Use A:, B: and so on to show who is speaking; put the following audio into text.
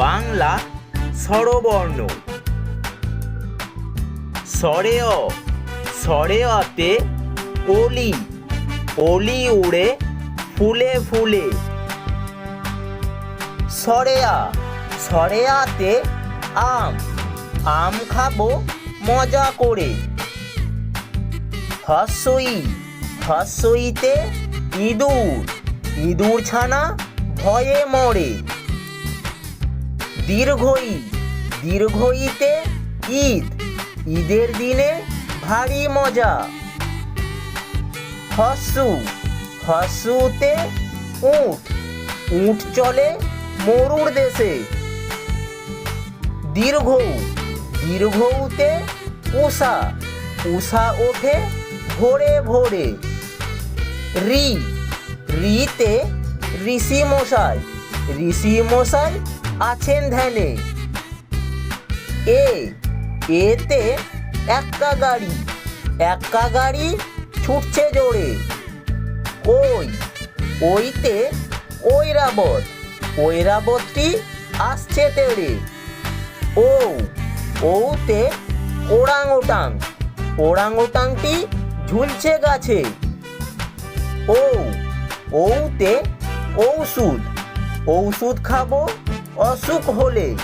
A: বাংলা স্বরবর্ণ। স্বরে অ, স্বরে অতে অলি, অলি উড়ে ফুলে ফুলে। স্বরে আ, স্বরে আতে আম, আম খাবো মজা করে। হ্রস্বই, হ্রস্বইতে ইঁদুর, ইঁদুর ছানা ভয়ে মরে। দীর্ঘই, দীর্ঘইতে ঈদ, ঈদের দিনে ভারী মজা। হ্রস্বু, হ্রস্বুতে উট, উট চলে মরুর দেশে। দীর্ঘ, দীর্ঘউতে উষা, উষা ওঠে ভোরে ভোরে। রি, রিতে ঋষি মশাই, ঋষি মশাই আছেন ধ্যানে। এ, এতে এক্কা গাড়ি, এক্কা গাড়ি ছুটছে জোরে। ওই, ওইতে ঐরাবত, ঐরাবতটি আসছে তেড়ে। ও, ওতে ওরাং ওটাং, ওরাং ওটাংটি ঝুলছে গাছে। ও, ওতে ঔষধ, ঔষধ খাবো অসুখ হলে।